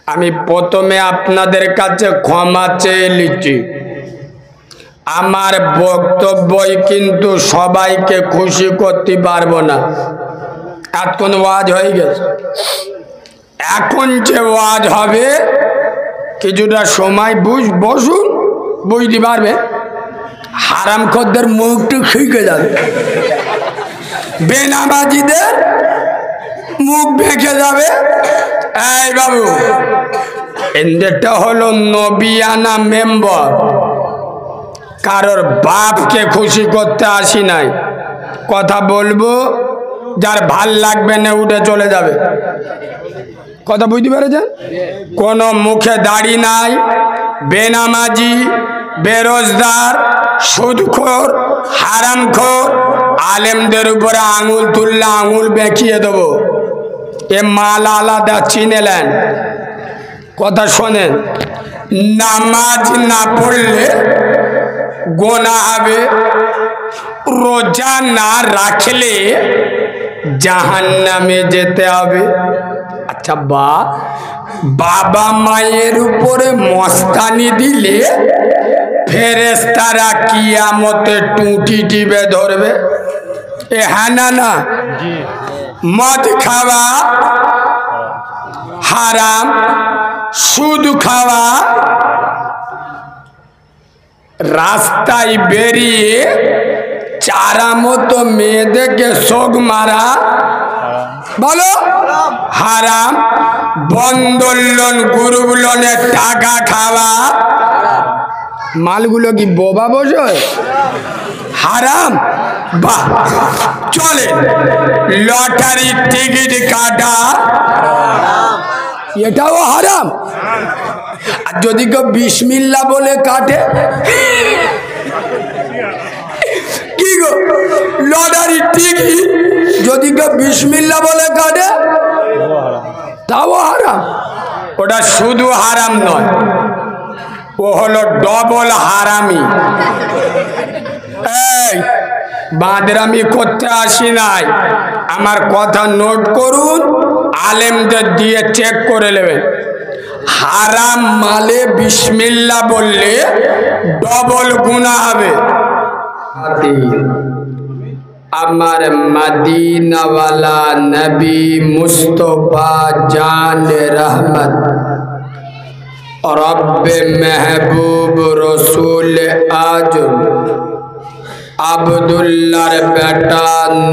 আমি প্রথমে আপনাদের কাছে ক্ষমা চেয়ে নিচ্ছি। আমার বক্তব্যই কিন্তু সবাইকে খুশি করতে পারবো না। এতক্ষণ ওয়াজ হয়ে গেছে, এখন যে ওয়াজ হবে কিছুটা সময় বসুন, বুঝতে পারবে। হারামখোরদের মুখটু শিখে যাবে, বেনামাজিদের মুখ ভেঙে যাবে। এই বাবু, এদেরটা হলো নবিয়ানা মেম্বার, কারোর বাপকে খুশি করতে আসি নাই। কথা বলবো, যার ভাল লাগবে না উঠে চলে যাবে। কথা বুঝতে পেরেছেন? কোনো মুখে দাড়ি নাই, বেনামাজি, বেরোজগার, সুদখোর, হারামখোর আলেমদের উপরে আঙুল তুললে আঙুল বেঁকিয়ে দেবো। এ মাল আলাদা চিনেলেন। কথা শোনেন, নামাজ না পড়লে গোনা হবে, রোজা না রাখলে জাহান্নামে যেতে হবে। আচ্ছা, বাবা মায়ের উপরে মস্তানি দিলে ফেরেশতারা কিয়ামতে টুটি টিপে ধরবে। এ হ্যাঁ না? মদ খাওয়া হারাম, সুদ খাওয়া, রাস্তায় বেরিয়ে চারা মতো মেয়েদেরকে শোক মারা বলো হারাম, বন্ধন লোন, গ্রুপ লোনের টাকা খাওয়া, মালগুলো কি বোবা বসে হারাম। বাহ, চলে লটারির টিকিট কাটা, এটাও হারাম। আর যদি কেউ বিসমিল্লাহ বলে কাটে, কি গো, লটারির টিকিট যদি কেউ বিসমিল্লাহ বলে কাটে তাও হারাম। ওটা শুধু হারাম নয়, ও হলো ডবল হারামি। এই বাঁদরামি করতে আসি নাই, আমার কথা নোট করুন, আলেমদের দিয়ে চেক করে নেবেন। হারাম মালে বিসমিল্লাহ বললে ডবল গুনাহ হবে। আমার মদিনাওয়ালা নবী মুস্তফা জান রহমত, রব্বে মেহবুব রসুল আজম, আব্দুল্লাহর বেটা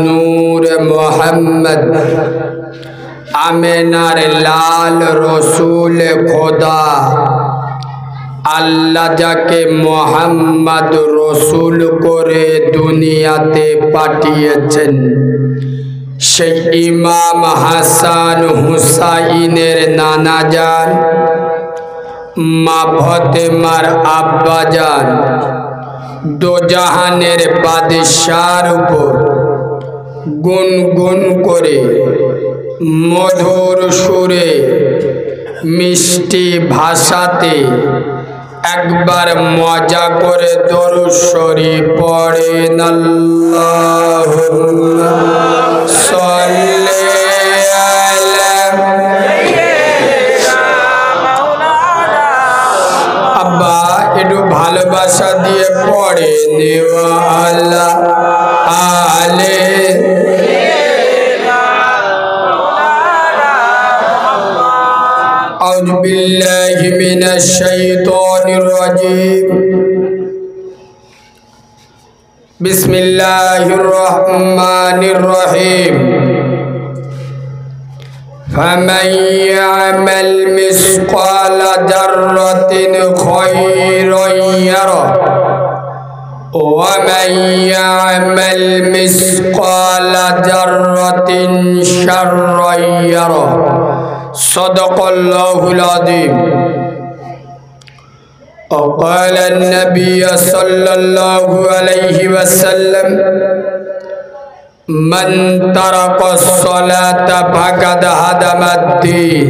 নূর মোহাম্মদ, আমেনার লাল রসুল খোদা, আল্লাহ যাকে মোহাম্মদ রসুল করে দুনিয়াতে পাঠিয়েছেন, সেই ইমাম হাসান হুসাইনের নানাজান, মা ফাতেমার আব্বাজান, দোজাহানের বাদশার উপর গুনগুন করে মধুর সুরে মিষ্টি ভাষাতে একবার মজা করে দরুদ শরীফ পড়েন। আল্লাহুম্মা সাল্লি আলা আব্বা, একটু ভালোবাসা দিয়ে পড়েন আল্লাহ আলে أعوذ بالله من الشيطان الرجيم بسم الله الرحمن الرحيم فمن يعمل مثقال ذرة خيرا يره ومن يعمل مثقال ذرة شرا يره صدق الله العظيم وقال النبي صلى الله عليه وسلم من ترك الصلاة فقد هدم الدين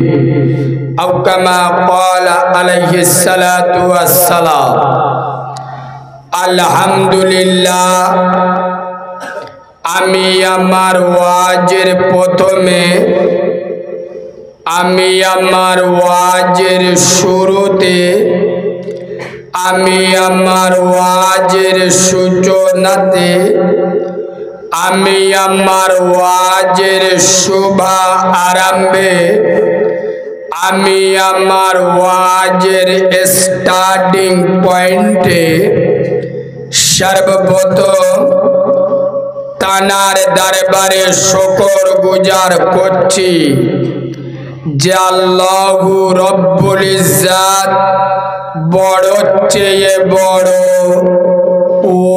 أو كما قال عليه الصلاة والسلام الحمد لله আমি আমার ওয়াজের প্রথমে আমি আমার ওয়াজের শুরুতে, আমি আমার ওয়াজের সূচনাতে, আমি আমার ওয়াজের শুভা আরম্ভে, আমি আমার ওয়াজের স্টার্টিং পয়েন্টে সর্বপ্রথম তানার দরবারে শুকর গুজার করছি যে আল্লাহু রব্বুল ইজ্জাত বড় চেয়ে বড়,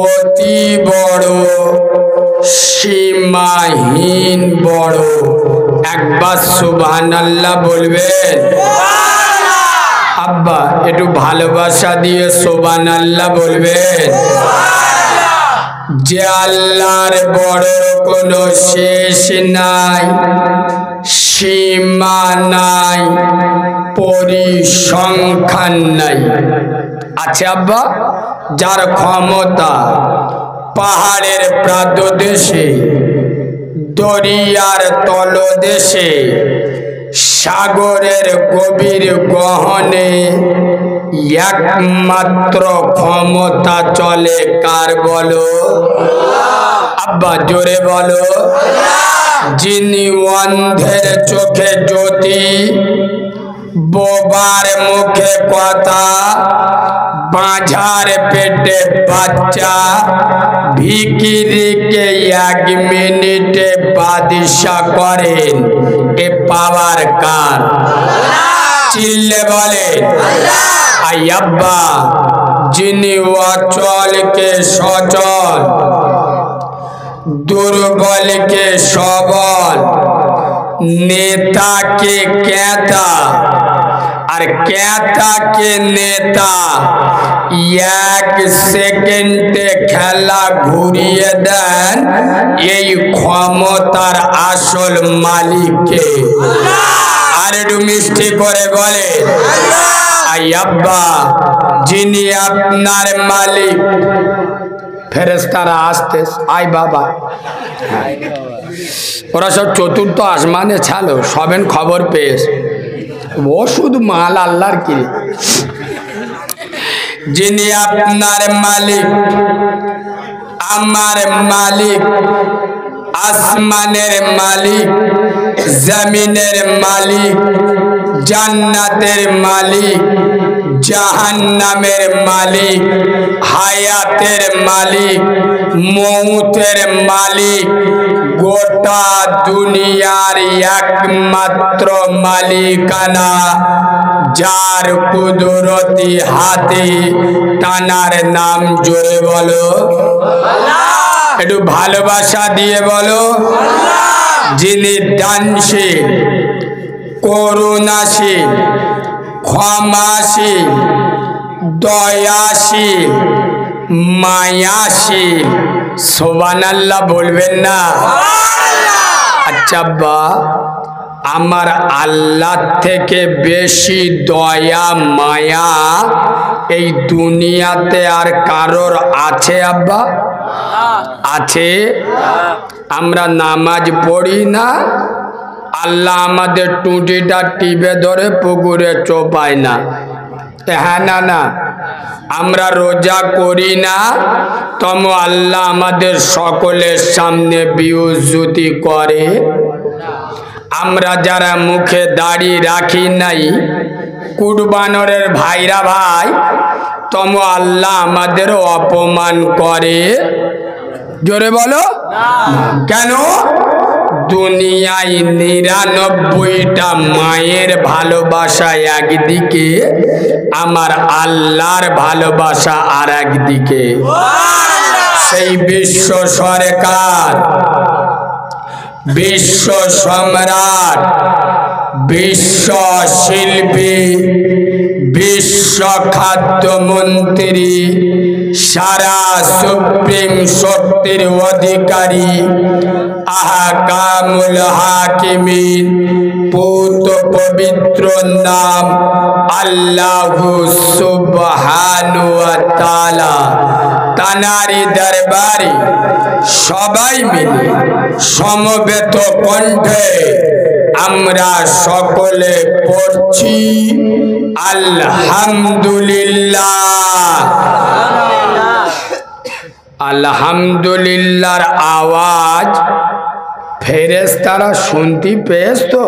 অতি বড়, সীমাহীন বড়। একবার সুবহানাল্লাহ বলবেন? আব্বা একটু ভালোবাসা দিয়ে সুবহানাল্লাহ বলবেন? যে আল্লাহর বড় কোনো শেষ নাই, সীমা নাই, পরিসংখ্যান নাই। আছে আব্বা? যার ক্ষমতা পাহাড়ের প্রান্তদেশে, দরিয়ার তলদেশে, সাগরের গভীর গহনে একমাত্র ক্ষমতা চলে কার বলো? আব্বা জোরে বলো। যিনি অন্ধের চোখে জ্যোতি, বোবার মুখে কথা, বাঁঝার পেটে বাচ্চা, ভিখিরিকে 1 মিনিটে বাদশা করেন, এ পাওয়ার কার? চিল্লে বলে আই আব্বা। যিনি অচলকে সচল, দুর্বলকে সবল, নেতাকে ক্যাতা আর ক্যাতাকে নেতা 1 সেকেন্ডে খেলা ঘুরিয়ে দেন, এই ক্ষমতার আসল মালিককে। আর একটু মিষ্টি করে বলে আই আব্বা। যিনি আপনার মালিক, ফেরেশতারা আসতে আই বাবা, ওরা সব চতুর্থ আসমানে ছালো, সবেন খবর পেয়েছ, ও শুধু মাল আল্লাহর কি। যিনি আপনার মালিক, আমার মালিক, আসমানের মালিক, জমিনের মালিক, জান্নাতের মালিক, জাহান্নামের মালিক, হায়াতের মালিক, মৌতের মালিক, গোটা দুনিয়ার একমাত্র মালিকানা, যার কুদরতি হাতে, তানার নাম জোরে বলো একটু ভালোবাসা দিয়ে বলো। যিনি দানশীল, করুণাশীল, ক্ষমাশীল, দয়াশীল, মায়াশীল। সুবহানাল্লাহ বলবেন না? আচ্ছা বা আমার আল্লাহ থেকে বেশি দয়া মায়া এই দুনিয়াতে আর কারোর আছে আব্বা? আছে? আমরা নামাজ পড়ি না, আল্লাহ আমাদের টুটিটা টিপে ধরে পুকুরে চোপায় না, হ্যাঁ না না? আমরা রোজা করি না, তম আল্লাহ আমাদের সকলের সামনে বিউজ্জতি করে। আমরা যারা মুখে দাড়ি রাখি নাই, কুরবানের ভাইরা ভাই, তম আল্লাহ আমাদের অপমান করে। জোরে বলো কেন? দুনিয়ায় 99টা মায়ের ভালোবাসা একদিকে, আমার আল্লাহর ভালোবাসা আর একদিকে। সেই বিশ্ব সরকার, বিশ্ব সম্রাট, বিশ্ব শিল্পী, বিশ্ব খাদ্যমন্ত্রী, সারা সুপ্রিম শক্তির অধিকারী, আহকামুল হাকিমিন, পুত পবিত্র নাম আল্লাহু সুবহানাহু ওয়া তাআলা, তানারি দরবারে সবাই মিলে সমবেত কণ্ঠে আমরা সকলে পড়ছি আলহামদুলিল্লাহ। আলহামদুলিল্লাহর আওয়াজ ফেরেশতারা শুনতে পেয়েছ তো?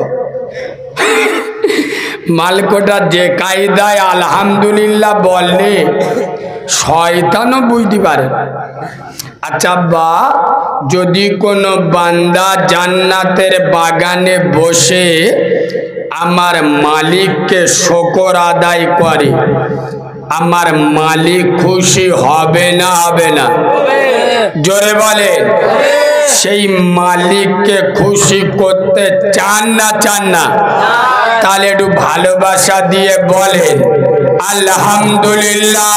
মালকোটা যে কায়দায় আলহামদুলিল্লাহ বললে শয়তানও বুঝতে পারে। আচ্ছা বা যদি কোনো বান্দা জান্নাতের বাগানে বসে আমার মালিককে শুকর আদায় করে, আমার মালিক খুশি হবে না হবে না? জোরে বলে। সেই মালিককে খুশি করতে চান না চান না? তাহলে একটু ভালোবাসা দিয়ে বলেন আলহামদুলিল্লাহ।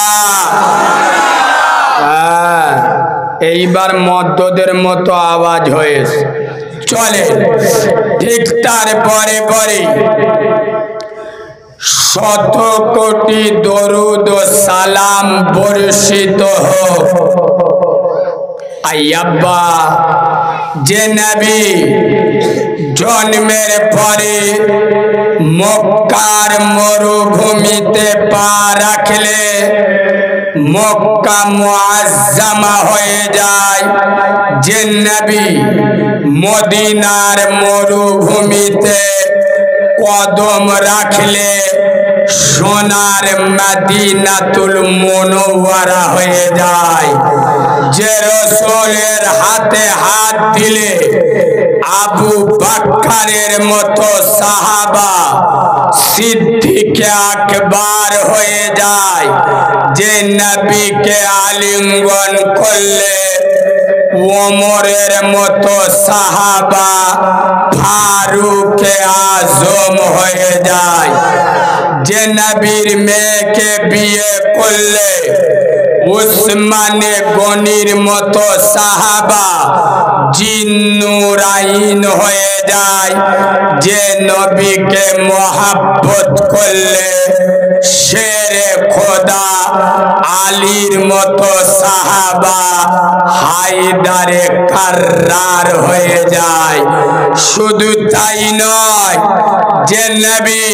এইবার মদ্যদের মতো আওয়াজ হয়েছে চলে। ঠিক তারপরে পরে শত কোটি দরুদ ও সালাম বর্ষিত হোক আয়াব্বা যে নবী জন্মের পরে মক্কার মরুভূমিতে পা রাখলে মক্কা মুআজ্জামা হয়ে যায়, যে নবী মদিনার মরুভূমিতে কদম রাখলে সোনার মদিনাতুল মুনওয়ারা হয়ে যায়, যে রাসূলের হাতে হাত দিলে আবু বকরের মতো সাহাবা সিদ্দিকে আকবার হয়ে যায়, যে নবীকে আলিঙ্গন করলে ওমরের মতো সাহাবা ফারুকে আজম হয়ে যায়, যে নবীর মেয়েকে বিয়ে করলে উসমানে গনির মতো সাহাবা জিন্নুরাইন হয়ে যায়, যে নবীকে মোহাব্বত করলে শেরে খোদা আলীর মতো সাহাবা হায়দারে কাররার হয়ে যায়। শুধু তাই নয়, যে নবী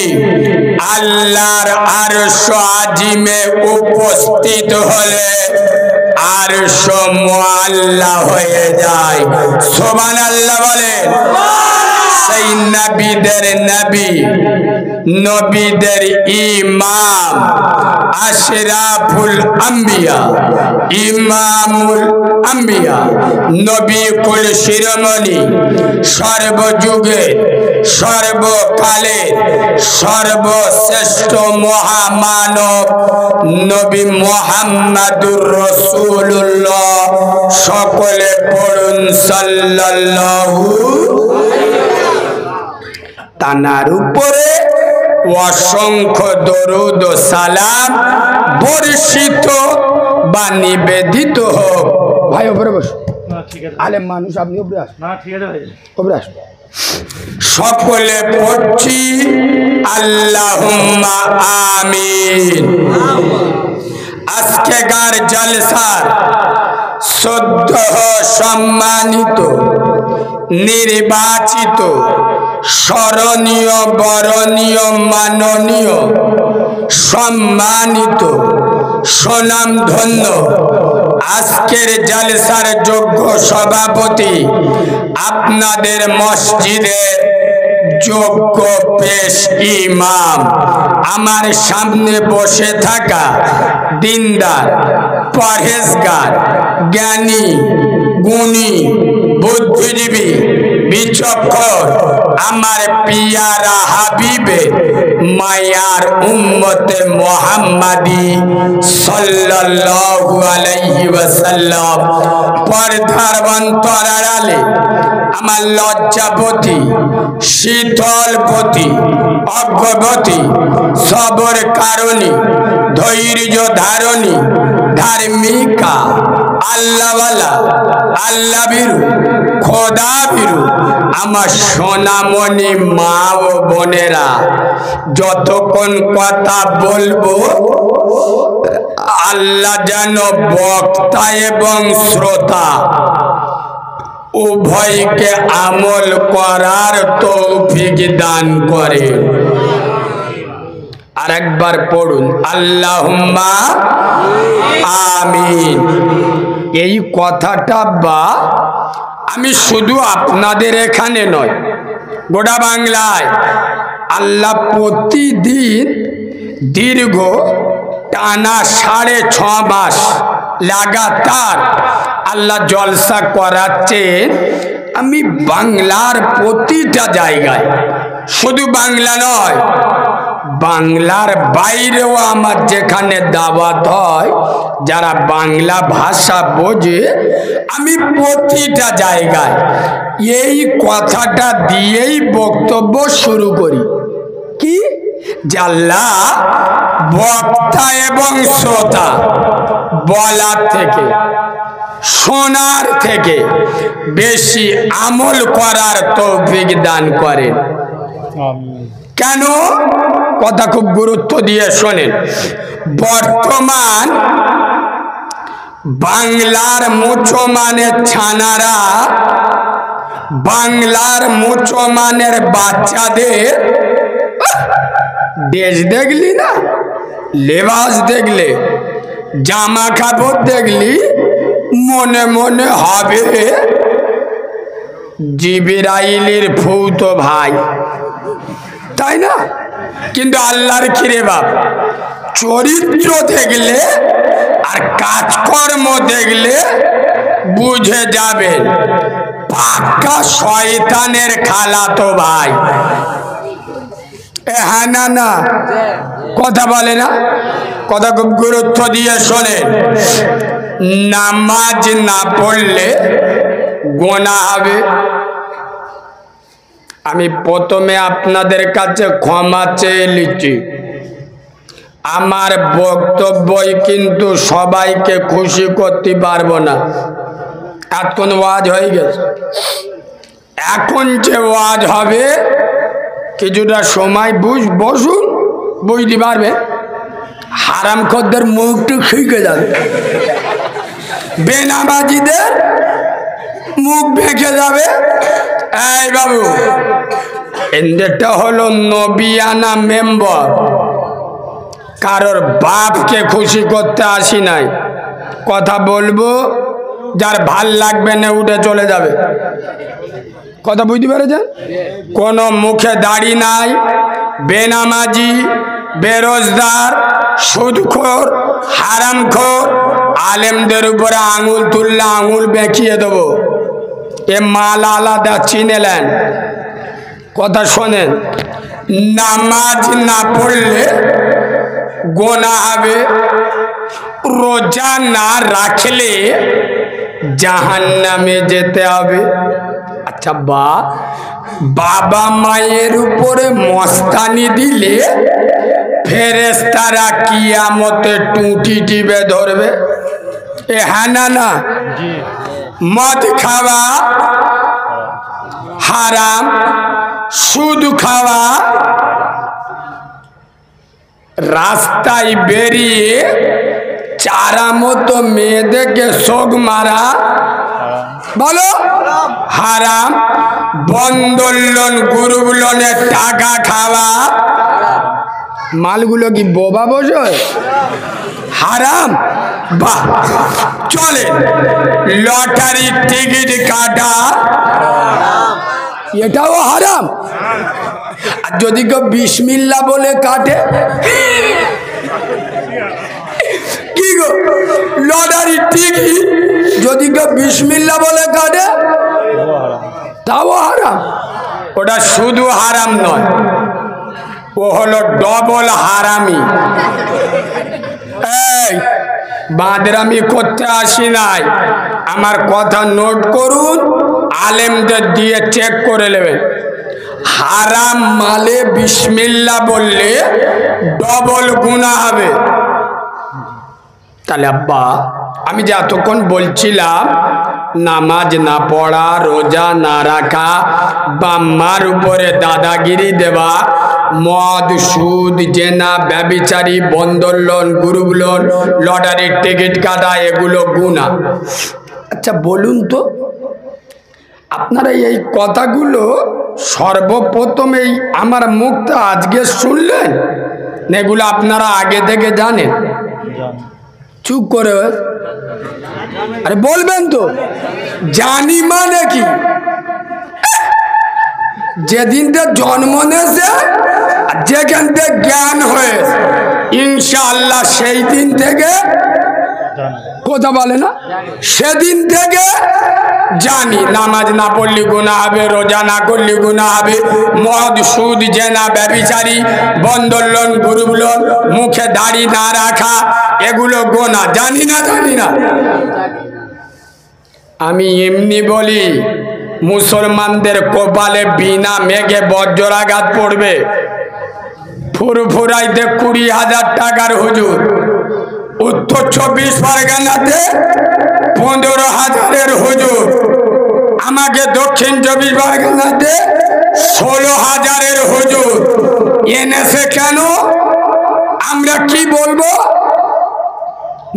আল্লাহর আরশ আজিমে উপস্থিত হলে আরশ মুআল্লা হয়ে যায়। সুবহানাল্লাহ বলে। সেই নবীদের নবী, নবীদের ইমাম, আশরাফুল আম্বিয়া, ইমামুল আম্বিয়া, নবী কুল শিরোমণি, সর্বযুগের সর্বকালের সর্বশ্রেষ্ঠ মহামানব নবী মুহাম্মাদুর রাসূলুল্লাহ। সকলে পড়ুন সাল্লাল্লাহু। তানার উপরে অসংখ্য দরুদ ও সালাম বর্ষিত বা নিবেদিত হোক। ভাই উপরে বস, আলেম মানুষ আপনি উপরে আসুন। না ঠিক আছে ভাই, উপরে আসুন। সকলে পড়ছি আল্লাহুম্মা আমিন। আজকেকার জলসার সদ্য সম্মানিত নির্বাচিত স্মরণীয় বরণীয় মাননীয় সম্মানিত সুনামধন্য আজকের জলসার যোগ্য সভাপতি আপনাদের মসজিদের যোগ্য পেশ ইমাম, আমার সামনে বসে থাকা দিনদার পরহেজগার জ্ঞানী গুণী বুদ্ধিজীবী বিচক্ষণ আমার পিয়ারা হাবিবে মায়ার উম্মতে মুহাম্মাদি সাল্লাল্লাহু আলাইহি ওয়াসাল্লাম পর্দার অন্তরালে আমার লজ্জাবতী শীতলপতি অজ্ঞবতী সবর কারণী ধৈর্য ধারণী ধার্মিকা আল্লাহওয়ালা আল্লাহ বিরু খোদা বিরু আমার সোনামণি মা ও বোনেরা, যতক্ষণ কথা বলবো আল্লাহ যেন বক্তা এবং শ্রোতা উভয়কে আমল করার তৌফিক দান করে। আরেকবার পড়ুন, আল্লাহুম্মা আমিন। এই কথাটা বা আমি শুধু আপনাদের এখানে নয়, গোটা বাংলায় আল্লাহ প্রতিদিন দীর্ঘ টানা 6.5 মাস লাগাতার আল্লাহ জলসা করাচ্ছে। আমি বাংলার প্রতিটা জায়গায়, শুধু বাংলা নয়, বাংলার বাইরেও আমার যেখানে দাওয়াত হয়, যারা বাংলা ভাষা বোঝে, আমি প্রতিটা জায়গায় এই কথাটা দিয়েই বক্তব্য শুরু করি। কি? যে আল্লাহ বক্তা এবং শ্রোতা বলার থেকে, শোনার থেকে বেশি আমল করার তৌফিক দান করেন। কেন? কথা খুব গুরুত্ব দিয়ে শোনেন। বর্তমান বাংলার মুসলমানের ছানারা, বাংলার মুসলমানের বাচ্চাদের দেশ দেখলি না, লেবাস দেখলে, জামা কাপড় দেখলি, মনে মনে হবে জিবরাইলের ফুতো ভাই, তাই না? কিন্তু আল্লাহর কিরে বাপ, চরিত্র দেখলে আর কাজকর্ম দেখলে বুঝে যাবেন পাক্কা শয়তানের খালাতো ভাই। হ্যাঁ না না, কথা বলে না? কথা খুব গুরুত্ব দিয়ে শোনেন। নামাজ না পড়লে গোনা হবে। আমি প্রথমে আপনাদের কাছে ক্ষমা চেয়ে নিচ্ছি। আমার বক্তব্যই কিন্তু সবাইকে খুশি করতে পারবো না। এতক্ষণ ওয়াজ হয়ে গেছে, এখন যে ওয়াজ হবে কিছুটা সময় বসুন, বুঝতে পারবে। হারামখোরদের মুখটা শিখে যাবে, বেনামাজিদের মুখ ভেঙে যাবে। এই বাবু, এদেরটা হলো নবিয়ানা মেম্বার, কারোর বাপকে খুশি করতে আসি নাই। কথা বলবো, যার ভাল লাগবে না উঠে চলে যাবে। কথা বুঝতে পেরেছেন? কোনো মুখে দাড়ি নাই, বেনামাজি, বেরোজগার, সুদখোর, হারামখোর আলেমদের উপরে আঙুল তুললে আঙুল বেঁকিয়ে দেবো। এ মাল আলাদা চিনেলেন। কথা শোনেন, নামাজ না পড়লে গোনা হবে, রোজা না রাখলে জাহান্নামে যেতে হবে। আচ্ছা, বাবা মায়ের উপরে মস্তানি দিলে ফেরেশতারা কিয়ামতে টুটি টিপে ধরবে। এ হ্যাঁ না না? মদ খাওয়া হারাম, সুদ খাওয়া, রাস্তায় বেরিয়ে চারা মতো মেয়েদেরকে শোক মারা, বলো হারাম। বন্ধন লোন, গ্রুপ লোনের টাকা খাওয়া, মালগুলো কি বোবা বোঝো? হারাম। বাহ, চলে। লটারির টিকিট কাটা, এটাও হারাম। আর যদি কেউ বিসমিল্লাহ বলে কাটে, কি গো, লটারির টিকিট যদি কেউ বিসমিল্লাহ বলে কাটে, তাও হারাম। ওটা শুধু হারাম নয়, ও হলো ডবল হারামি। এই বাঁদরামি করতে আসি নাই, আমার কথা নোট করুন, আলেমদের দিয়ে চেক করে নেবেন। হারাম মালে বিসমিল্লাহ বললে ডবল গুনাহ হবে। তাহলে আব্বা, আমি যে এতক্ষণ বলছিলাম নামাজ না পড়া, রোজা না রাখা, বাম্মার উপরে দাদাগিরি দেওয়া, মদ, সুদ, জেনা, ব্যভিচারী, বন্ধন লোন, গ্রুপ লোন, লটারির টিকিট কাটা, এগুলো গুনাহ। আচ্ছা বলুন তো, আপনারা এই কথাগুলো সর্বপ্রথমেই আমার মুখটা আজকে শুনলেন, এগুলো আপনারা আগে থেকে জানেন? চুপ করে আরে বলবেন তো, জানি মানে কি? যেদিনটা জন্ম নেছে যেখান থেকে জ্ঞান হয়েছে ইনশাআল্লাহ সেই দিন থেকে কথা বলে না, সেদিন থেকে জানি নামাজ না পড়লে গুনাহ হবে, রোজা না করলে গুনাহ হবে, মদ সুদ জেনা ব্যভিচারী বন্ধন লোন গ্রুপ লোন মুখে দাড়ি না রাখা এগুলো গুনাহ, জানি না জানি না। আমি এমনি বলি মুসলমানদের কপালে বিনা মেঘে বজ্রাঘাত পড়বে। ফুরফুরাইতে 20,000 টাকার হুজুর, উত্তর 24 পরগনাতে 15,000-এর হুজুর, আমাকে দক্ষিণ 24 পরগনাতে 16,000-এর হুজুর এনেছে কেন? আমরা কি বলবো?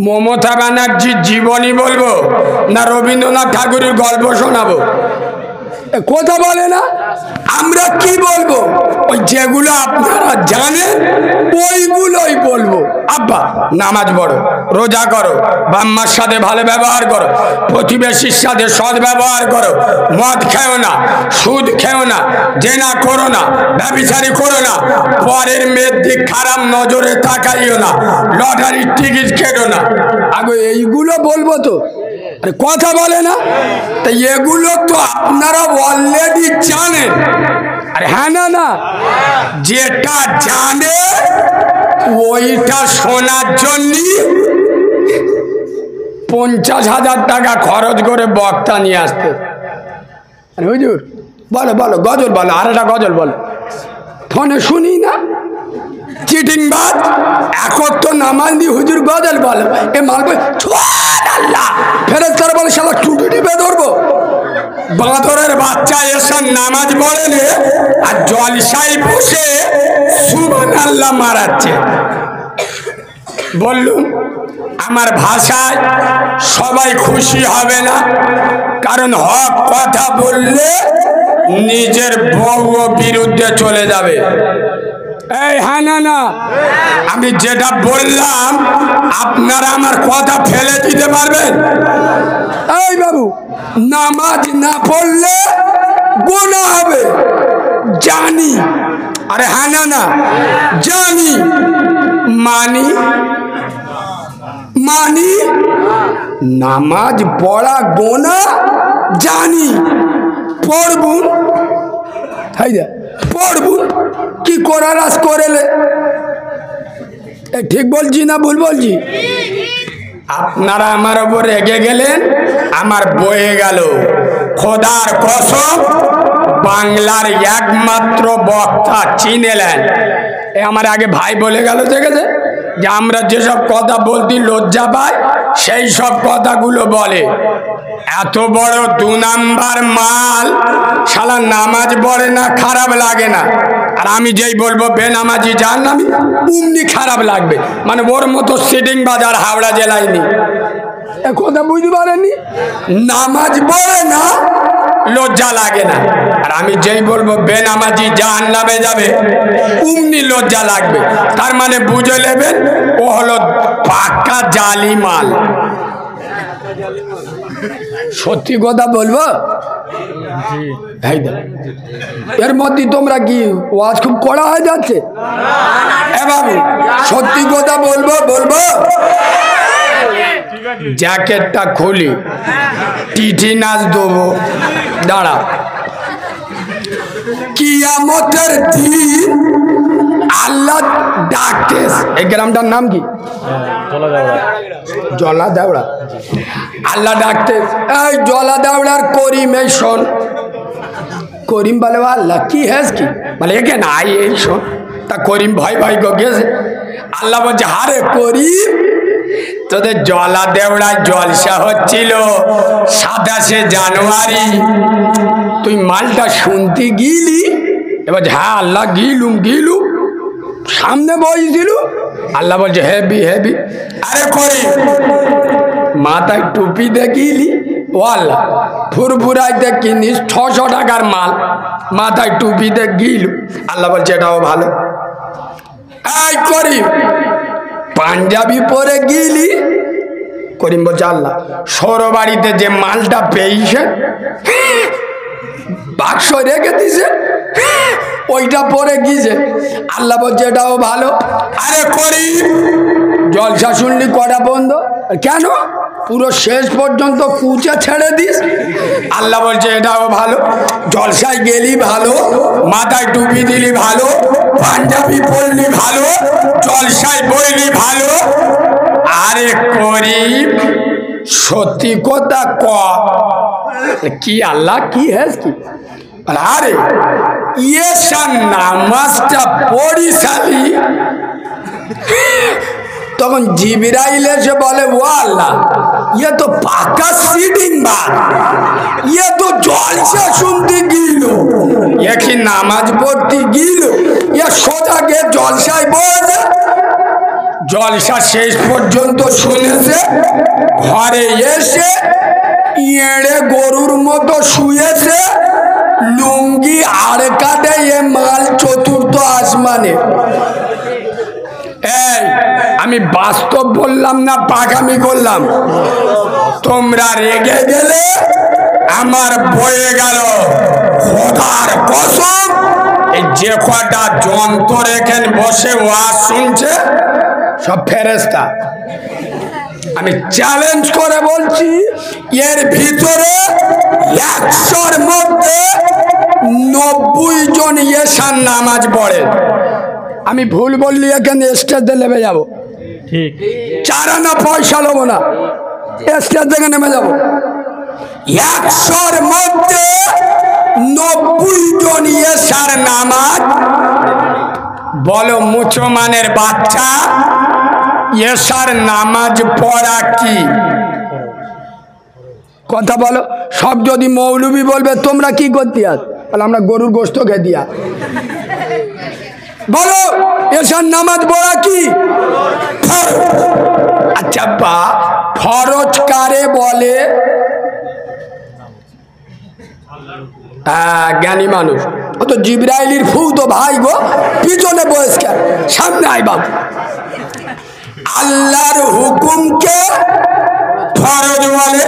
মমতা ব্যানার্জির জীবনী বলবো না রবীন্দ্রনাথ ঠাকুরের গল্প শোনাবো? কথা বলে না। আমরা কি বলবো? ওই যেগুলো আপনারা জানেন ওইগুলোই বলবো। আব্বা নামাজ পড়ো, রোজা করো, বাম্মার সাথে ভালো ব্যবহার করো, প্রতিবেশীর সাথে সৎ ব্যবহার করো, মদ খেও না, সুদ খেও না, জেনা করো না, ব্যভিচারী করো না, পরের মেয়ের দিক খারাপ নজরে তাকাইও না, লটারির টিকিট কেটো না। আগে এইগুলো বলবো তো, আরে কথা বলে না। তো এগুলো তো আপনারা অলরেডি জানেন। আরে হ্যাঁ না না, যেটা জানে ওইটা শোনার জন্য 50,000 টাকা খরচ করে বক্তা নিয়ে আসতে। আরে হুজুর বলো বলো, গজল বলো, আর একটা গজল বলো, ফোনে শুনি না। চিটিংবাজ এখন তো নামাজ দি হুজুর গজল বলো, এ মালবে আল্লাহ ফেরেশতারা বলে শালা টুটি টিপে ধরবো। বাঁদরের বাচ্চা এসে নামাজ পড়েলে আর জলসায় বসে সুবহানাল্লাহ মারাচ্ছে। বললুম আমার ভাষায় সবাই খুশি হবে না, কারণ হক কথা বললে নিজের বউ বিরুদ্ধে চলে যাবে। এই হ্যাঁ না না, আমি যেটা বললাম আপনারা আমার কথা ফেলে দিতে পারবেন? এই বাবু নামাজ না পড়লে গুনাহ হবে জানি। আরে হ্যাঁ না না, জানি মানি মানি, নামাজ পড়া গুনাহ জানি, পড়বুন পড়বুন কি করার আজ করেলে। ঠিক বলছি না ভুল বলছি? আপনারা আমার উপর রেগে গেলেন, আমার বয়ে গেল। খোদার কসম বাংলার একমাত্র বক্তা চিনেলেন, এ আমার আগে ভাই বলে গেল, দেখেছে যে আমরা যেসব কথা বলতে লজ্জা পাই সেই সব কথাগুলো বলে। এত বড় 2 নাম্বার মাল শালা নামাজ পড়ে না, খারাপ লাগে না। আর আমি যেই বলবো বেনামাজি জাহান্নামী অমনি খারাপ লাগবে, মানে ওর মতো সিটিং বাজার হাওড়া জেলায় নেই। এ কথা বুঝতে পারেননি? নামাজ পড়ে না লজ্জা লাগে না, আর আমি যেই বলবো বেনামাজি জাহান্নামে যাবে অমনি লজ্জা লাগবে। তার মানে বুঝে নেবেন ও হলো পাক্কা জালি মাল। সত্যি কথা বলবো, এর মধ্যে তোমরা কি ওয়াজ খুব কড়া হয়ে যাচ্ছে? এ বাবু সত্যি কথা বলবো বলবো, জ্যাকেটটা খুলি টিটি নাচ দেবো, দাঁড়া। কিয়ামতের দিন আল্লাহ ডাকতে, এই গ্রামটার নাম কি? জলা দেওড়া। আল্লাহ ডাকতে, এই জলা দেওড়ার করিম এই শোন। করিম বলে আল্লাহ কি হ্যাস কি, মানে একে না এই শোন। তা করিম ভয় ভয় গেছে। আল্লাহ বলছে হারে করিম, তোদের জলা দেওড়ায় জলসা হচ্ছিল 27শে জানুয়ারি, তুই মালটা শুনতে গিলি? এবার হ্যাঁ আল্লাহ গিলুম সামনে বসেছিল। আল্লাহ বলছে হেবি হেবি। আরে করিম মাথায় টুপি দেখিলি? ওয়াল্লাহ ফুরফুরাইতে কিনিস 600 টাকার মাল, মাথায় টুপিতে গিল, আল্লাহ বলছে এটাও ভালো। এই করিম পাঞ্জাবি পরে গিলি, করিম বলছে আল্লাহ সৌর বাড়িতে যে মালটা পেয়েছে বাক্স রেখে দিছে ওইটা পরে গিয়েছে, আল্লাহ বলছে এটাও ভালো। আরে করিম জলসা শুনলি কটা বন্ধ কেন, পুরো শেষ পর্যন্ত কুচে ছেড়ে দিস, আল্লাহ বলছে এটাও ভালো। জলসায় গেলি ভালো, মাথায় টুপি দিলি ভালো, পাঞ্জাবি পরলি ভালো, জলসায় বইলি ভালো। আরে করিম সত্যি কথা ক কি আল্লাহ কি হেস কি, আরে ইয়েশান নামাজটা পড়িসালি। তখন জিবরাইল এসে বলে ও আল্লাহ ইয়ে তো পাকা সিডিং বাদ, ইয়ে তো জলসা শুনতে গিল, এ কি নামাজ পড়তে গিল, ইয়ে সোজা গিয়ে জলসায় বসে জলসা শেষ পর্যন্ত শুনেছে, ঘরে এসে ইঁড়ে গরুর মতো শুয়েছে, লুঙ্গি আর কাটে এ মাল চতুর্থ আসমানে। এই আমি বাস্তব বললাম না পাগামি করলাম, তোমরা রেগে গেলে আমার বয়ে গেল খোদার কসম। এই যে কটা যন্ত্র এখানে বসে ওয়াজ শুনছে সব ফেরেশতা, আমি চ্যালেঞ্জ করে বলছি এর ভিতরে 100-র মধ্যে 90 জন এশার নামাজ পড়ে। আমি ভুল বললি এখানে স্টেজে নেমে যাবো, ঠিক 4 আনা পয়সা নেবো না, স্টেজ থেকে নেমে যাবো। 100-র মধ্যে 90 জন এশার নামাজ। বলো মুসলমানের বাচ্চা এশার নামাজ পড়া কি কথা বলো, সব যদি মৌলবি বলবে তোমরা কি করতে আস, বলে আমরা গরুর গোশত খেয়ে দিয়া। বলো এশার নামাজ পড়া কি? আচ্ছা বা ফরজ কারে বলে? জ্ঞানী মানুষ, ও তো জিবরাইলের ফু তো ভাই গো, পিছনে বয়স্কার সামনে আই বাবু। আল্লাহর হুকুমকে ফরজ বলে,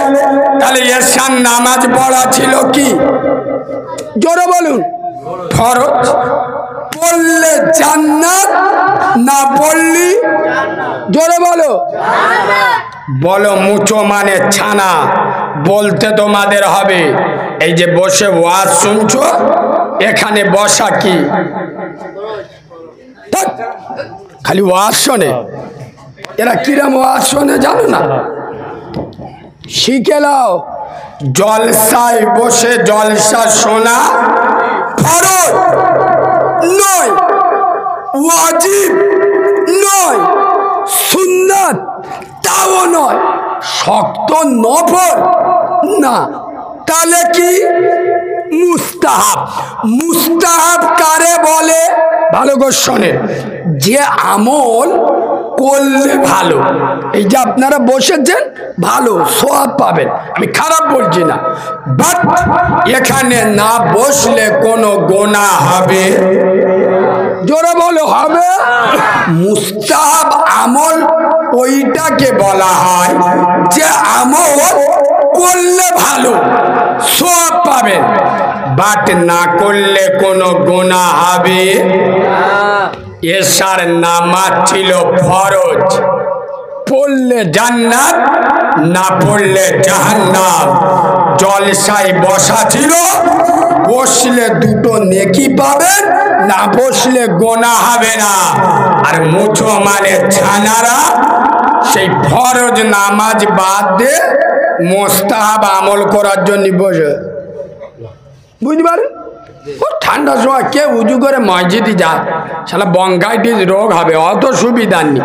তাহলে এশার নামাজ পড়া ছিল কি? জোরে বলুন ফরজ। পড়লে জান্নাত, না পড়লি জোরে বলো। বলো মুচো মানে ছানা, বলতে তোমাদের হবে। এই যে বসে ওয়াজ শুনছো, এখানে বসা কি? খালি ওয়াজ শোনে, এরা কিরম ওয়াজ শোনে জানো না? শিখে নাও, জলসায় বসে জলসা শোনা ফরজ নয়, ওয়াজিব নয়, সুন্নাত তাও নয়, শক্ত নফল না, তাহলে কি? মুস্তাহাব। মুস্তাহাব কারে বলে? ভালো করে শোনেন, যে আমল করলে ভালো, এই যে আপনারা বসেছেন ভালো সওয়াব পাবেন, আমি খারাপ বলছি না, বাট এখানে না বসলে কোনো গুনাহ হবে? জোরে বলো হবে? মুস্তাহাব আমল ওইটাকে বলা হয় যে আমল করলে ভালো সওয়াব পাবেন, বাট না করলে কোনো গুনাহ হবে? এশার নামাজ ছিল ফরজ, পড়লে জান্নাত, না পড়লে জাহান্নাম। জলসায় বসা ছিল, বসলে দুটো নেকি পাবেন, না বসলে গোনা হবে না। আর মুসলমানের ছানারা সেই ফরজ নামাজ বাদ দিয়ে মুস্তাহাব আমল করার জন্য বসে, বুঝতে পারেন? ঠান্ডার সময় কে উজু করে মসজিদে যায়, শালা বঙ্গাইটিস রোগ হবে, অত সুবিধা নেই,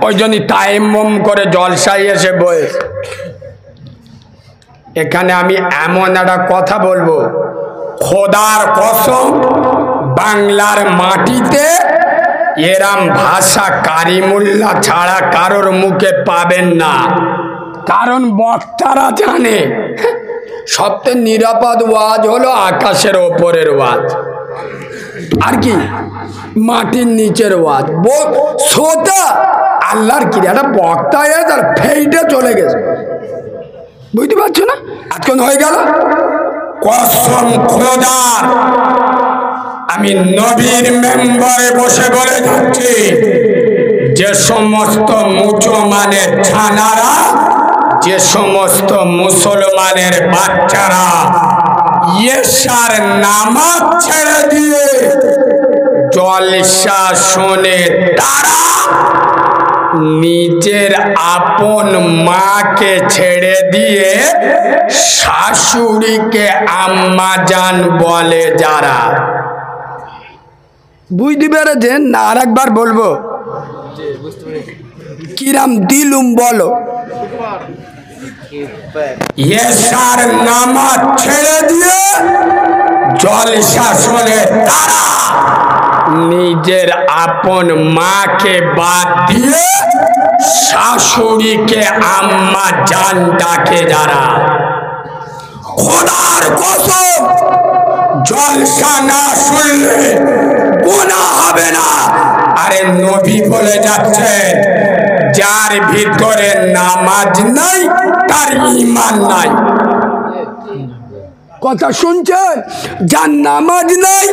ওই জন্য টাইম করে জলসায় এসে বয়ে। এখানে আমি এমন একটা কথা বলবো, খোদার কসম বাংলার মাটিতে এরাম ভাষা কারিমুল্লাহ ছাড়া কারোর মুখে পাবেন না, কারণ বক্তারা জানে সবচেয়ে নিরাপদ ওয়াজ হলো আকাশের ওপরের ওয়াজ, আর কি মাটির নিচের ওয়াজ। শ্রোতা আল্লাহর কি একটা বক্তা তার ফেইটে চলে গেছে, বুঝতে পারছো না? আজকাল হয়ে গেল কসম খোদার, আমি নবীর মেম্বারে বসে বলে যাচ্ছি, যে সমস্ত মুসলমানের ছানারা, যে সমস্ত মুসলমানের বাচ্চারা ইয়েশার নামাজ ছেড়ে দিয়ে জলসা শোনে, তারা নিজের আপন মাকে ছেড়ে দিয়ে শাশুড়িকে আম্মা জান বলে যারা। বুঝতে পেরেছেন না? আর একবার বলবো, কিরাম দিলুম বলো। ইয়েশার নামাজ ছেড়ে দিয়ে জলসা শোনে তারা নিজের আপন মাকে বাদ দিয়ে শাশুড়িকে আম্মা জান ডাকে যারা। খোদার কসম, জলসা না শুনলে গুনাহ হবে না। আরে নবী বলে যাচ্ছেন, যার ভিতরে নামাজ নাই তার ঈমান নাই। কথা শুনছেন? যার নামাজ নাই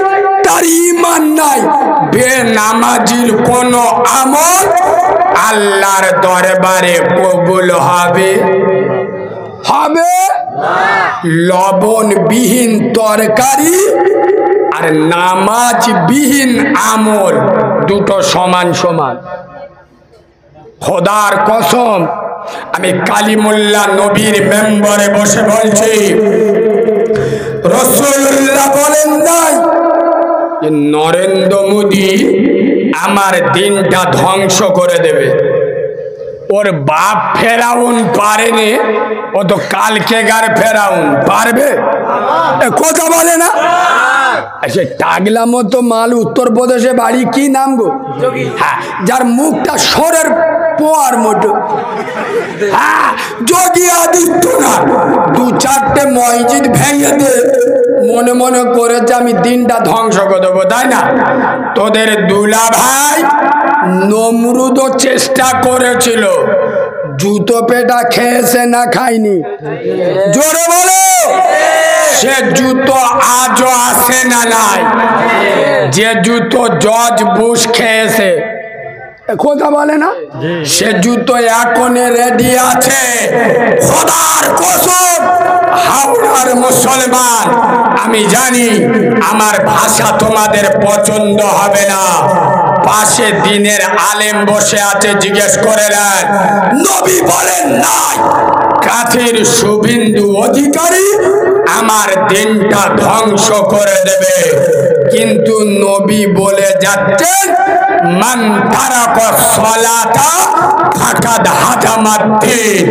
তার ঈমান নাই। বেনামাজির কোন আমল আল্লাহর দরবারে কবুল হবে হবে? লবণবিহীন তরকারি আর নামাজবিহীন আমল দুটো সমান সমান। খোদার কসম, আমি কালিমুল্লাহ নবীর মেম্বারে বসে বলছি, রাসূলুল্লাহ বলেন নাই নরেন্দ্র মোদী আমার দিনটা ধ্বংস করে দেবে। ওর বাপ ফেরাউন পারেনি, ও তো কালকেগার ফেরাউন পারবে? কথা বলে না? সে টাগলা মতো মাল, উত্তরপ্রদেশে বাড়ি, কি নাম গো? হ্যাঁ, যার মুখটা সরের পোয়ার মতো। হ্যাঁ, যোগী আদিত্যনাথ দু চারটে মসজিদ ভেঙে দে মনে মনে করেছে আমি দিনটা ধ্বংস করে দেবো, তাই না? তোদের দুলা ভাই নমরুদও চেষ্টা করেছিল, জুতো পেটা খেয়েছে না খায়নি? জোরে বলো। সে জুতো আজও আসে না নাই, যে জুতো জর্জ বুশ খেয়েছে, কথা বলে না? সে জুতো এখনো রেডি আছে। খোদার কসম, হাওড়ার মুসলমান, আমি জানি আমার ভাষা তোমাদের পছন্দ হবে না। পাশে দিনের আলেম বসে আছে, জিজ্ঞেস করে নেন, নবী বলেন নাই কাফির শুভেন্দু অধিকারী আমার দিনটা ধ্বংস করে দেবে, কিন্তু নবী বলে যাচ্ছেন মান তারাকা সালাতা ফাকাদ হাদামাদ্দিন।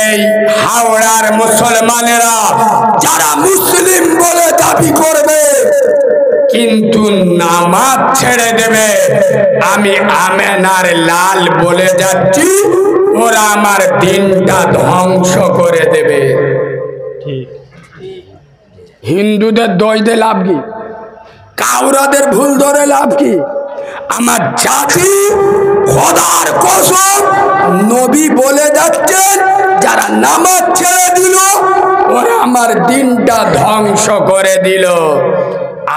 এই হাওড়ার মুসলমানেরা যারা মুসলিম বলে দাবি করবে কিন্তু নামাজ ছেড়ে দেবে, আমি আমেনার লাল বলে যাচ্ছি, ওরা আমার দিনটা ধ্বংস করে দেবে। হিন্দুদের দোষ দিয়ে লাভ কি? কাউরাদের ভুল ধরে লাভ কি? আমার জাতি, খোদার কসম, নবী বলে যাচ্ছেন যারা নামাজ ছেড়ে দিল ওরা আমার দিনটা ধ্বংস করে দিল।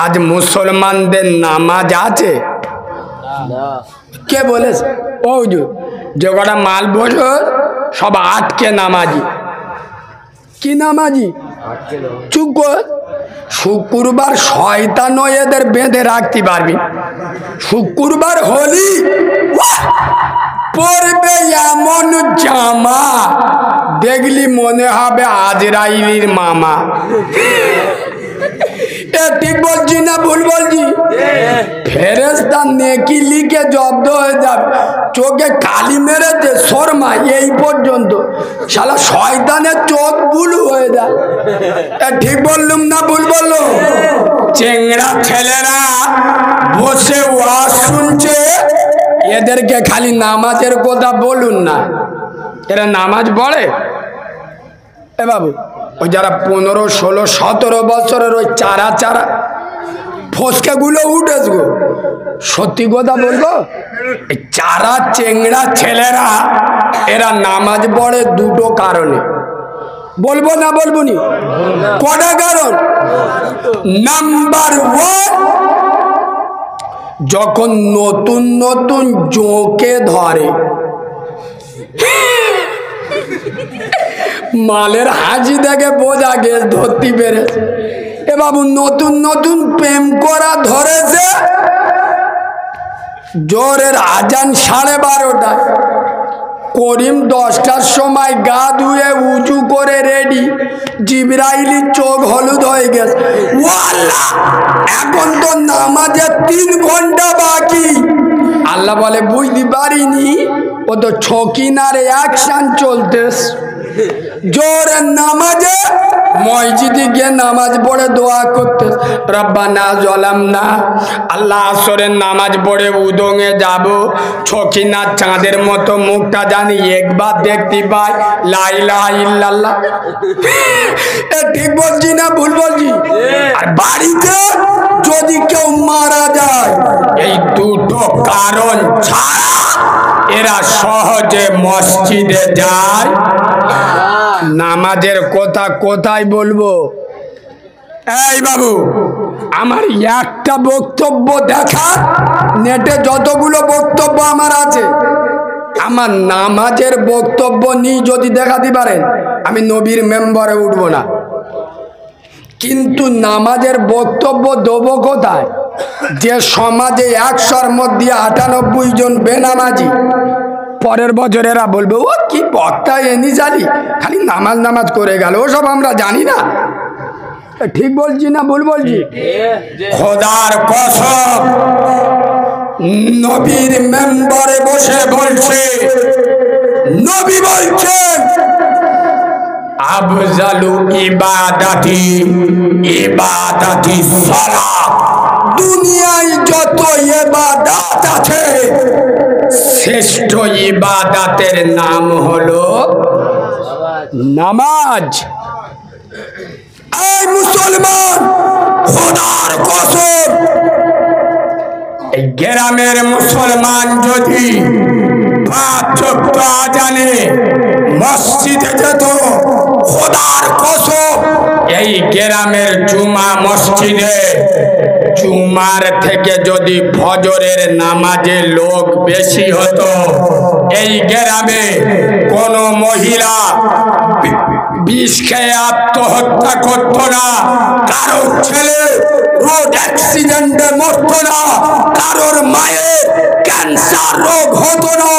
আজ মুসলমানদের নামাজ আছে? কে বলেছে? ও যে কটা মাল বছর সব আটকে নামাজি। কি নামাজি? চুপ কর। শুক্রবার শয়তান এদের বেঁধে রাখতে পারবি। শুক্রবার হলি পরবে এমন জামা দেখলি মনে হবে আজরাইলির মামা। ঠিক বলছি না ভুল বলছি? ফেরেশতা নেকি লিখে জব্দ হয়ে যাবে। চোখে কালি মেরেছে শর্মা এই পর্যন্ত, শালা শয়তানের চোখ বুলু হয়ে যায়। ঠিক বললুম না ভুল বললো? চেংড়া ছেলেরা বসে ওয়াজ শুনছে, এদেরকে খালি নামাজের কথা বলুন না। এরা নামাজ পড়ে? এ বাবু ওই যারা 15, 16, 17 বছরের ওই চারা চারা ফসকাগুলো উঠেছে গো, সত্যি কথা বলবো, এই চারা চেংড়া ছেলেরা এরা নামাজ পড়ে দুটো কারণে। বলবো না বলবো নি? কটা কারণ? নাম্বার 1, যখন নতুন নতুন জোঁকে ধরে, মালের হাজি দেখে বোঝা গেছে ধরতে পেরেছে। এ বাবু নতুন নতুন প্রেম করা ধরেছে, জোরের আজান 12:30টায়, করিম 10টার সময় গা ধুয়ে উঁচু করে রেডি, জিবরাইলি চোখ হলুদ হয়ে গেছে, ওয়াল্লাহ এখন তো নামাজের 3 ঘন্টা বাকি। আল্লাহ বলে বুঝতে পারিনি, ও তো ছকিনার অ্যাকশন চলতেছে। জোরে নামাজে মসজিদে গিয়ে নামাজ পড়ে দোয়া করতে, রব্বানা জালামনা, আল্লাহ আসরের নামাজ পড়ে উদঙে যাব, ছকিনার চাঁদের মতো মুখটা জানি একবার দেখতে পাই, লা ইলাহা ইল্লাল্লাহ। এ ঠিক বলছি না ভুল বলছি? আর বাড়িতে যদি কেউ মারা যায়, এই দুটো কারণ ছাড়া এরা সহজে মসজিদে যায়। নামাজের কথা কোথায় বলবো? এই বাবু, আমার একটা বক্তব্য দেখা, নেটে যতগুলো বক্তব্য আমার আছে, আমার নামাজের বক্তব্য নিয়ে যদি দেখাতে পারেন, আমি নবীর মেম্বারে উঠব না। কিন্তু নামাজের বক্তব্য দেবো কোথায়? যে সমাজে 100-র মধ্যে 98 জন বেনামাজি, পরের বছর এরা বলবে ও কি বক্তা এনি জানি, খালি নামাজ নামাজ করে গেল, ওসব আমরা জানি না। ঠিক বলছি না ভুল বলছি? খোদার কসম, নবীর মেম্বারে বসে বলছে, নবী বলছেন আফজালু ইবাদাতি ইবাদাতি সালাত, দুনিয়ায় যত ইবাদত আছে শ্রেষ্ঠ ইবাদতের নাম হলো নামাজ। এই মুসলমান, খোদার কসম, এই গ্রামের মুসলমান যদি 5 ওয়াক্ত আজানে মসজিদে যেত, খোদার কসম এই গ্রামের জুমা মসজিদে জুমার থেকে যদি ফজরের নামাজে লোক বেশি হতো, এই গ্রামে কোন মহিলা বিষ খেয়ে আত্মহত্যা করতো না, কারোর ছেলে রোড অ্যাক্সিডেন্টে মরতো না, কারোর মায়ের ক্যান্সার রোগ হতো না।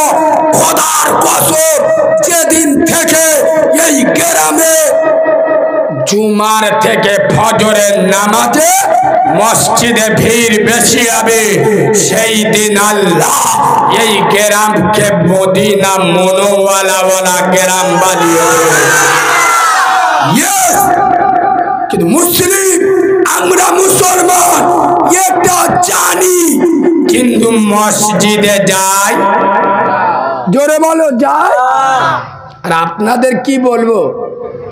খোদার কসম, যেদিন থেকে এই গ্রামে জুমার থেকে ফজরের নামাজে মসজিদে ভিড় বেশি হবে, সেই দিন আল্লাহ এই গ্রামকে মদিনা মনোওয়ালা গ্রাম বানিয়ে। কিন্তু মুসলিম, আমরা মুসলমান এটা জানি, কিন্তু মসজিদে যাই, জোরে বলো যাই। আর আপনাদের কি বলবো,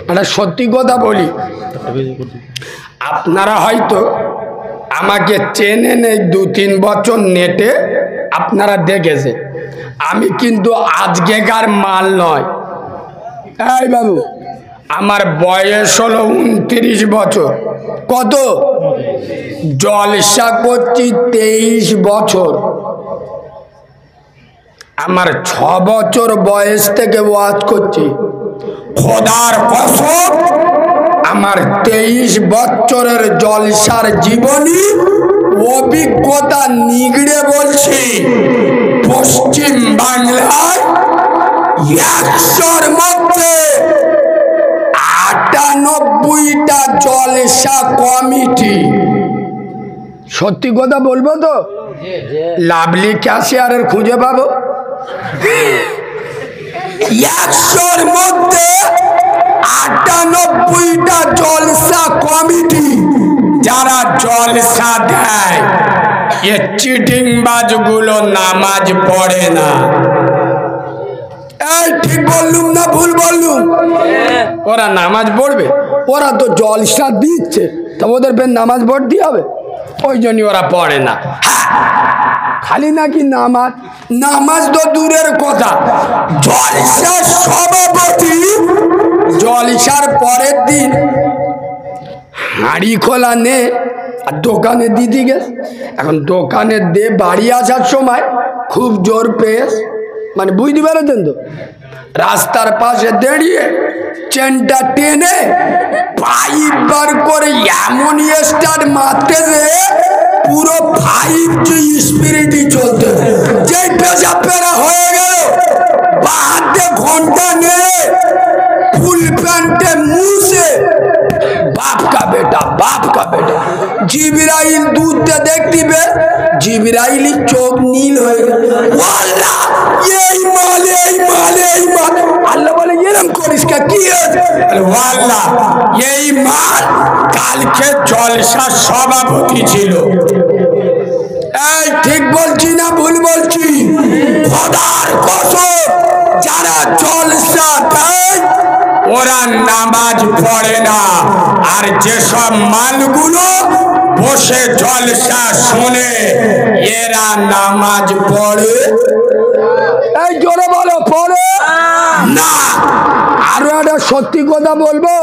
একটা সত্যি কথা বলি, আপনারা হয়তো আমাকে চেনেন, এই 2-3 বছর নেটে আপনারা দেখেছে, আমি কিন্তু আজকেকার মাল নয়। এই বাবু, আমার বয়স হলো 29 বছর। কত? জলসা করছি 23 বছর। আমার 6 বছর বয়স থেকে ওয়াজ করছি। খোদার কসম, আমার 23 বছরের জলসার জীবনী অভিজ্ঞতা নিগড়ে বলছি, পশ্চিম বাংলায় 100-র মধ্যে 98টা জলসা কমিটি। সত্যি কথা বলবো তো, লাভলি ক্যাশিয়ারের খুঁজে পাবো। 100-র মধ্যে 98টা জলসা কমিটি, যারা জলসা দেয় এ চিটিংবাজগুলো নামাজ পড়ে না। এই ঠিক বললুম না ভুল বললুম? ওরা নামাজ পড়বে, ওরা তো জলসা দিচ্ছে, তা ওদের ফের নামাজ পড়তে হবে, ওই জন্যই ওরা পড়ে না। খালি নাকি নামাজ, নামাজ তো দূরের কথা, জলসার সভাপতি জলসার পরের দিন হাঁড়ি খোলা নে আর দোকানে দিদি গেছে। এখন দোকানে দে বাড়ি আসার সময় খুব জোর পেয়েছ, মানে বুঝতে পেরেছেন তো, রাস্তার পাশে দাঁড়িয়ে চেনটা টেনে পাইপ বার করে এমন স্টার্ট মারতেছে পুরো 5G স্পিরিটই চলতে, যেই পেশাব পেরা হয়ে গেল বাহাতে ঘন্টা নেই ফুল প্যান্টে মুছে बाप का बेटा जिब्राइल दूध देखती बे जिब्राइल चोख नील हो अल्लाह बोले ये रंग को इसका किया वाला यही माल काल के जलसा सभापति छिलो। ठीक बोलছি না ভুল বলছি? খোদার কসম যারা জলসা দেয় ওরা নামাজ পড়ে না, আর যেসব মালগুলো বসে জলসা শুনে এরা নামাজ পড়ে। এই জোরে বলো পড়ে না। আরো একটা সত্যি কথা বলবো,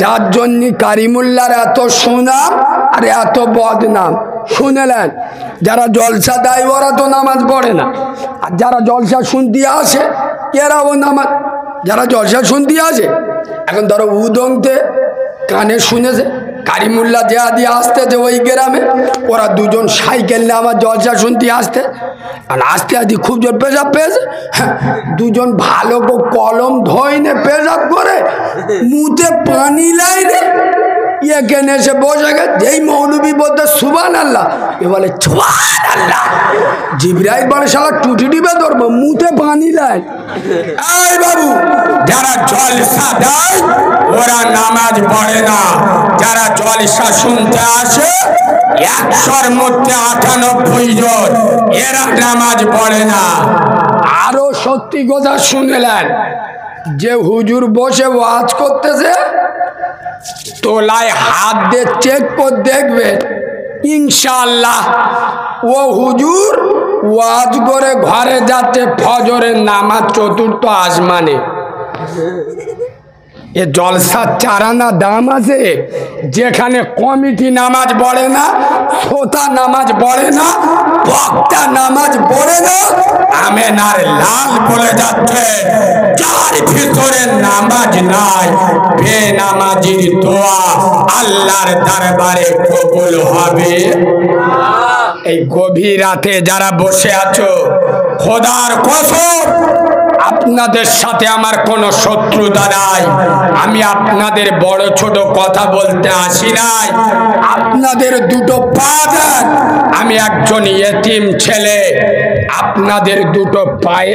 যার জন্য কারিমুল্লার এত সুনাম আর এত বদনাম শুনেলেন, যারা জলসা দেয় ওরা তো নামাজ পড়ে না, আর যারা জলসা শুনতে আসে এরাও নামাজ, যারা জলসা শুনতে আসে এখন ধরো উদংতে কানে শুনেছে কারিমুল্লা দেয়া দিয়ে আসতেছে ওই গ্রামে, ওরা দুজন সাইকেল নিয়ে আমার জলসা শুনতে আসতে, আর আসতে আসতে খুব জোর পেশাব পেয়েছে, দুজন ভালো কলম ধোয়নে পেশাব করে মুখে পানি লাইনে এখানে এসে বসে গেছে। যেই মৌলবী বলতে সুবহানাল্লাহ, এ বলে সুবহানাল্লাহ, জিবরাইল বলে শালা টুটি টিপে ধরবো, মুখে পানি লাই। এই বাবু, যারা জলসা দেয় ওরা নামাজ পড়ে না, যারা জলসা শুনতে আসে 100-র মধ্যে 98 জন এরা নামাজ পড়ে না। আরো সত্যি কথা শুনলেন, যে হুজুর বসে ওয়াজ করতেছে তোলায় হাত দিয়ে চেক করে দেখবে ইনশাআল্লাহ ও হুজুর ওয়াজ করে ঘরে যাচ্ছে ফজরের নামাজ চতুর্থ আসমানে। এ জলসার চারানা দাম আছে, যেখানে কমিটি নামাজ পড়ে না, শ্রোতা নামাজ পড়ে না, বক্তা নামাজ পড়ে না, আমেনার লাল বলে যাচ্ছে যার ভিতরে নামাজ নাই বেনামাজির দোয়া আল্লাহর দরবারে কবুল হবে। এই গভীর রাতে যারা বসে আছো, খোদার কসম আপনাদের সাথে আমার কোনো শত্রুতা নাই, আমি আপনাদের বড় ছোট কথা বলতে আসি নাই, আপনাদের দুটো পা দেন, আমি একজন ইয়েতিম ছেলে, আপনাদের দুটো পায়ে